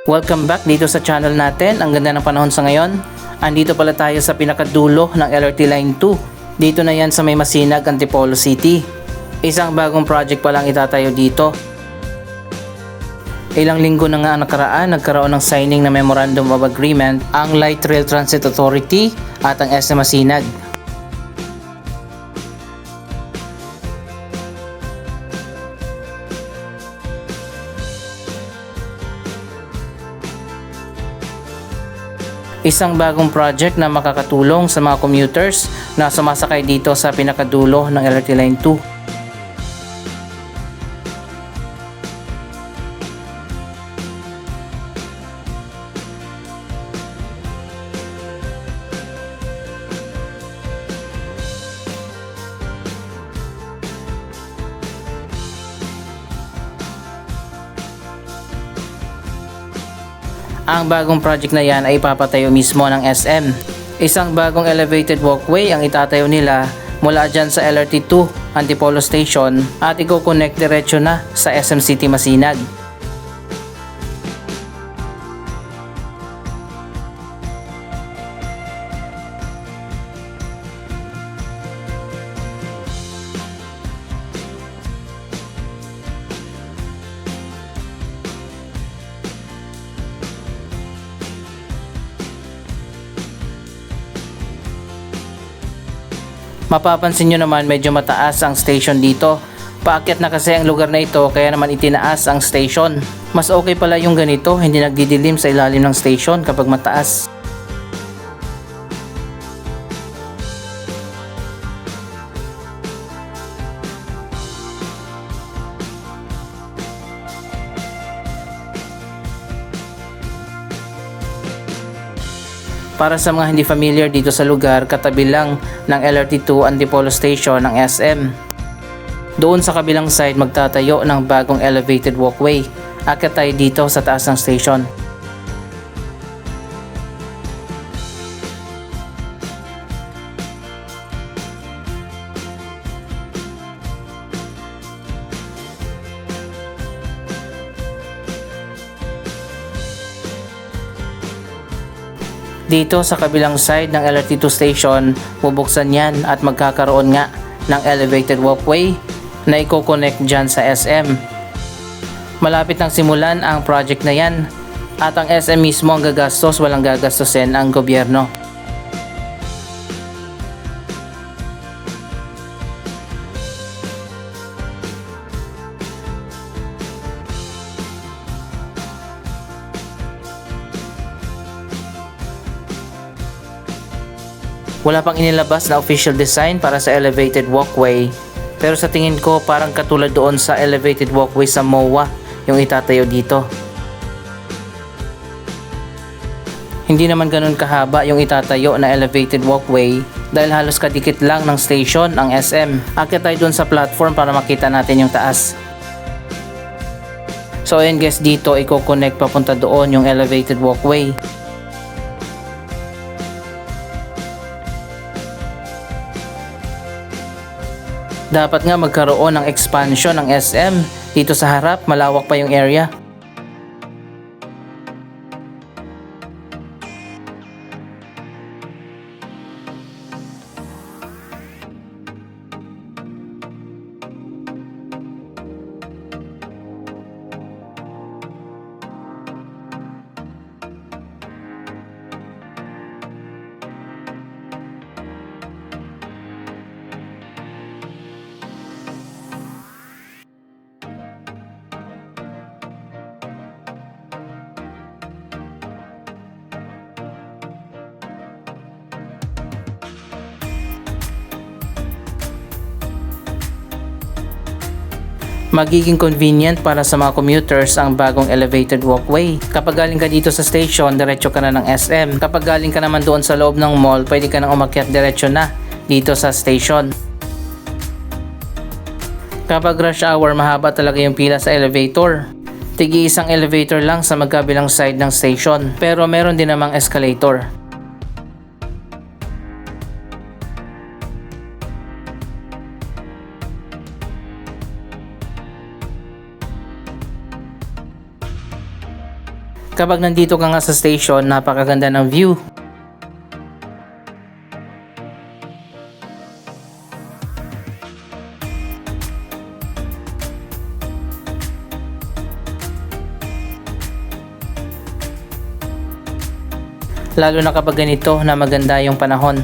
Welcome back dito sa channel natin. Ang ganda ng panahon sa ngayon. Andito pala tayo sa pinakadulo ng LRT Line 2. Dito na yan sa may Masinag, Antipolo City. Isang bagong project pa lang itatayo dito. Ilang linggo na nga nakaraan, nagkaroon ng signing na Memorandum of Agreement ang Light Rail Transit Authority at ang SM Masinag. Isang bagong project na makakatulong sa mga commuters na sumasakay dito sa pinakadulo ng LRT Line 2. Ang bagong project na yan ay ipapatayo mismo ng SM. Isang bagong elevated walkway ang itatayo nila mula dyan sa LRT2 Antipolo Station at i-connect diretso na sa SM City Masinag. Mapapansin nyo naman medyo mataas ang station dito. Paakyat na kasi ang lugar na ito kaya naman itinaas ang station. Mas okay pala yung ganito, hindi nagdidilim sa ilalim ng station kapag mataas. Para sa mga hindi familiar dito sa lugar, katabi lang ng LRT2 Antipolo Station ng SM. Doon sa kabilang side magtatayo ng bagong elevated walkway. Akyat tayo dito sa taas ng station. Dito sa kabilang side ng LRT2 station, bubuksan yan at magkakaroon nga ng elevated walkway na i-connect dyan sa SM. Malapit nang simulan ang project na yan at ang SM mismo ang gagastos, walang gagastosin ang gobyerno. Wala pang inilabas na official design para sa elevated walkway, pero sa tingin ko parang katulad doon sa elevated walkway sa MOA yung itatayo dito. Hindi naman ganun kahaba yung itatayo na elevated walkway dahil halos kadikit lang ng station ang SM. Akyat tayo doon sa platform para makita natin yung taas. So ayun guys, dito i-connect papunta doon yung elevated walkway. Dapat nga magkaroon ng expansion ng SM. Dito sa harap, malawak pa yung area. Magiging convenient para sa mga commuters ang bagong elevated walkway. Kapag galing ka dito sa station, diretso ka na ng SM. Kapag galing ka naman doon sa loob ng mall, pwede ka nang umakyat diretso na dito sa station. Kapag rush hour, mahaba talaga yung pila sa elevator. Tigi isang elevator lang sa magkabilang side ng station, pero meron din namang escalator. Kapag nandito ka nga sa station, napakaganda ng view. Lalo na kapag ganito na maganda yung panahon.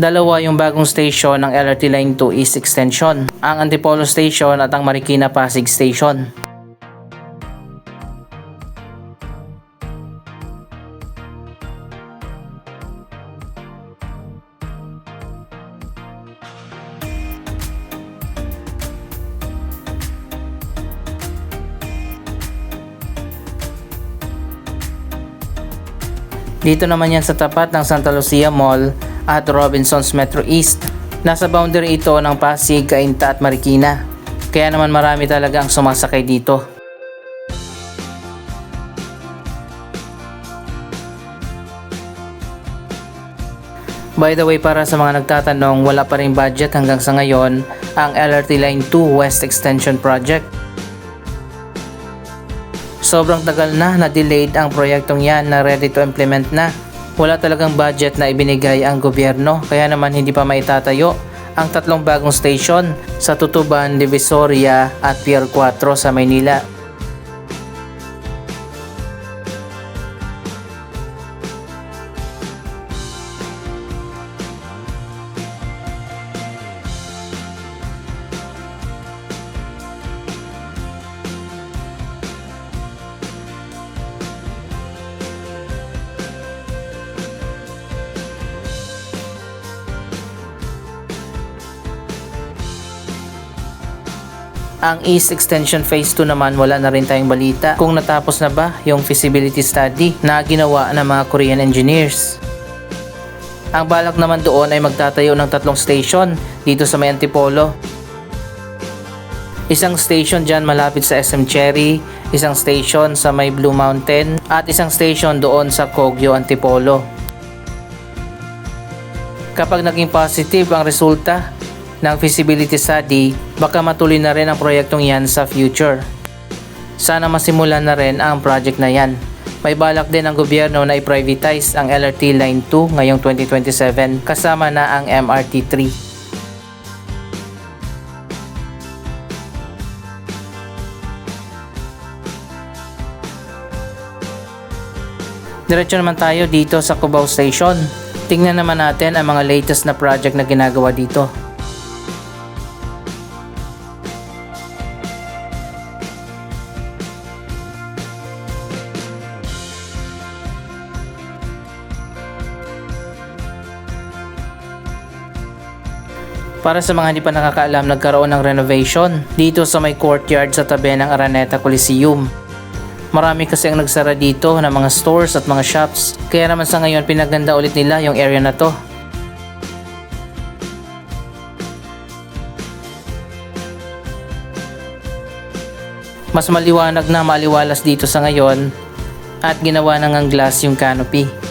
Dalawa yung bagong station ng LRT Line 2 East Extension, ang Antipolo Station at ang Marikina Pasig Station. Dito naman yan sa tapat ng Santa Lucia Mall at Robinsons Metro East. Nasa boundary ito ng Pasig, Cainta at Marikina. Kaya naman marami talaga ang sumasakay dito. By the way, para sa mga nagtatanong, wala pa rin budget hanggang sa ngayon ang LRT Line 2 West Extension Project. Sobrang tagal na delayed ang proyektong yan na ready to implement na. Wala talagang budget na ibinigay ang gobyerno, kaya naman hindi pa maitatayo ang tatlong bagong station sa Tutuban, Divisoria at Pier 4 sa Maynila. Ang East Extension Phase 2 naman, wala na rin tayong balita kung natapos na ba yung feasibility study na ginawa ng mga Korean engineers. Ang balak naman doon ay magtatayo ng 3 station dito sa may Antipolo. Isang station dyan malapit sa SM Cherry, isang station sa may Blue Mountain, at isang station doon sa Kogyo, Antipolo. Kapag naging positive ang resulta ng feasibility study, baka matuloy na rin ang proyektong yan sa future. Sana masimulan na rin ang project na yan. May balak din ang gobyerno na i-privatize ang LRT Line 2 ngayong 2027 kasama na ang MRT 3. Diretso naman tayo dito sa Cubao Station. Tingnan naman natin ang mga latest na project na ginagawa dito. Para sa mga hindi pa nakakaalam, nagkaroon ng renovation dito sa may courtyard sa tabi ng Araneta Coliseum. Marami kasi ang nagsara dito ng mga stores at mga shops, kaya naman sa ngayon pinaganda ulit nila yung area na to. Mas maliwanag na maliwalas dito sa ngayon at ginawa ng glass yung canopy.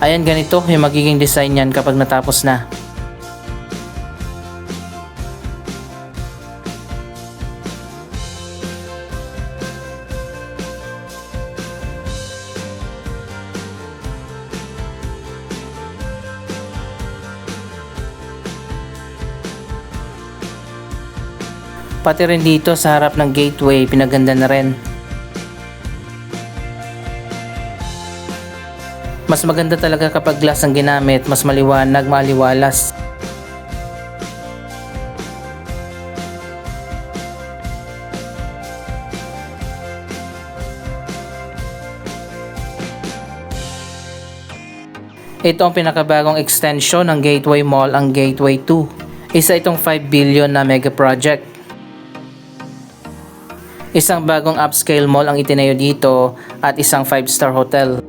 Ayan, ganito yung magiging design yan kapag natapos na. Pati rin dito sa harap ng gateway, pinaganda na rin. Mas maganda talaga kapag glass ang ginamit, mas maliwanag, maliwalas. Ito ang pinakabagong extension ng Gateway Mall, ang Gateway 2. Isa itong 5 billion na mega project. Isang bagong upscale mall ang itinayo dito at isang 5-star hotel.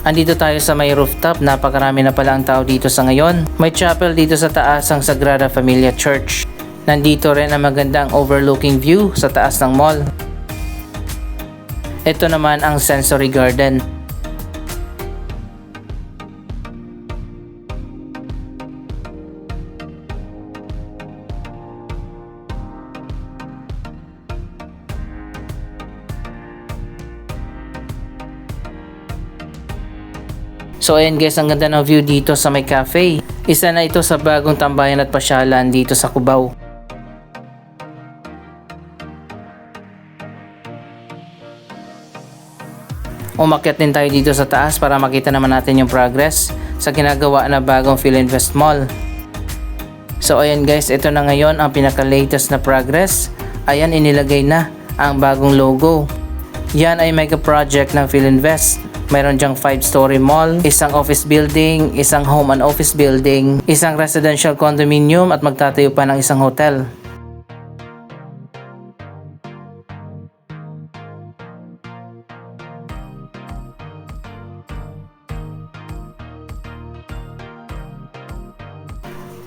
Andito tayo sa may rooftop, napakarami na pala ang tao dito sa ngayon. May chapel dito sa taas ang Sagrada Familia Church. Nandito rin ang magandang overlooking view sa taas ng mall. Ito naman ang sensory garden. So ayan guys, ang ganda ng view dito sa may cafe. Isa na ito sa bagong tambayan at pasyalan dito sa Cubao. Umakyat din tayo dito sa taas para makita naman natin yung progress sa ginagawa na bagong Philinvest Mall. So ayan guys, ito na ngayon ang pinaka-latest na progress. Ayan, inilagay na ang bagong logo. Yan ay mega project ng Philinvest. Mayroon dyang 5-story mall, isang office building, isang home and office building, isang residential condominium at magtatayo pa ng isang hotel.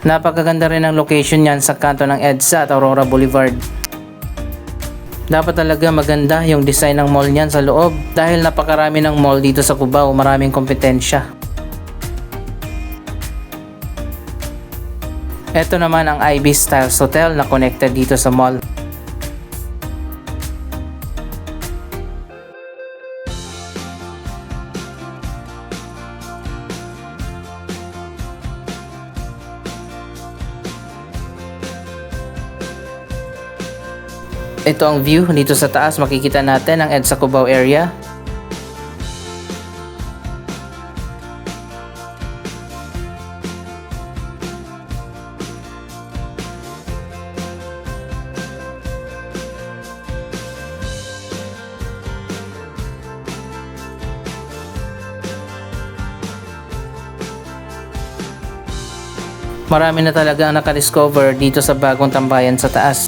Napakaganda rin ang location niyan sa kanto ng EDSA at Aurora Boulevard. Dapat talaga maganda yung design ng mall niyan sa loob dahil napakarami ng mall dito sa Cubao, maraming kompetensya. Ito naman ang IB Styles Hotel na connected dito sa mall. Ito ang view dito sa taas, makikita natin ang EDSA Cubao area. Marami na talaga ang nakadiscover dito sa bagong tambayan sa taas.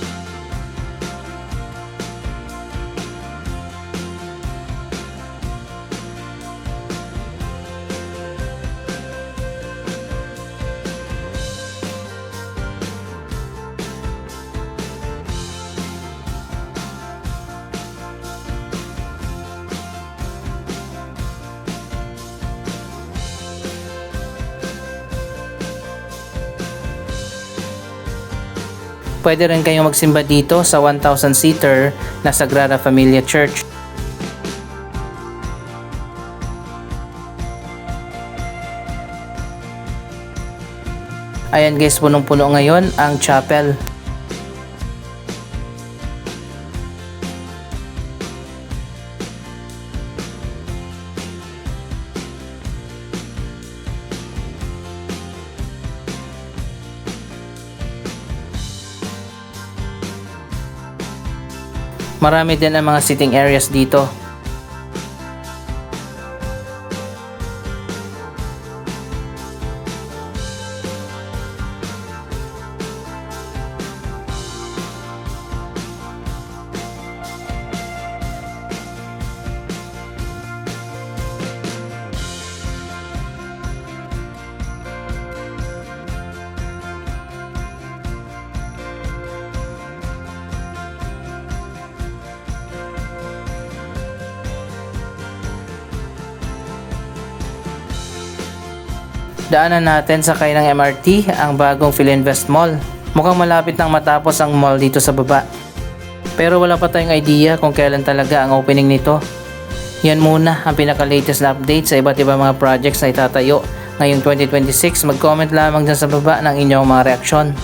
Pwede rin kayong magsimba dito sa 1,000-seater na Sagrada Familia Church. Ayan guys, punong-puno ngayon ang chapel. Marami din ang mga sitting areas dito. Daanan natin sakay ng MRT ang bagong Philinvest Mall. Mukhang malapit nang matapos ang mall dito sa baba. Pero wala pa tayong idea kung kailan talaga ang opening nito. Yan muna ang pinaka-latest na update sa iba't ibang mga projects na itatayo ngayong 2026. Mag-comment lamang dyan sa baba ng inyong mga reaksyon.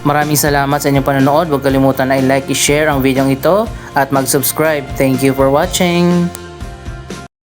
Maraming salamat sa inyong panonood. Huwag kalimutan na i-like, i-share ang video ito at mag-subscribe. Thank you for watching!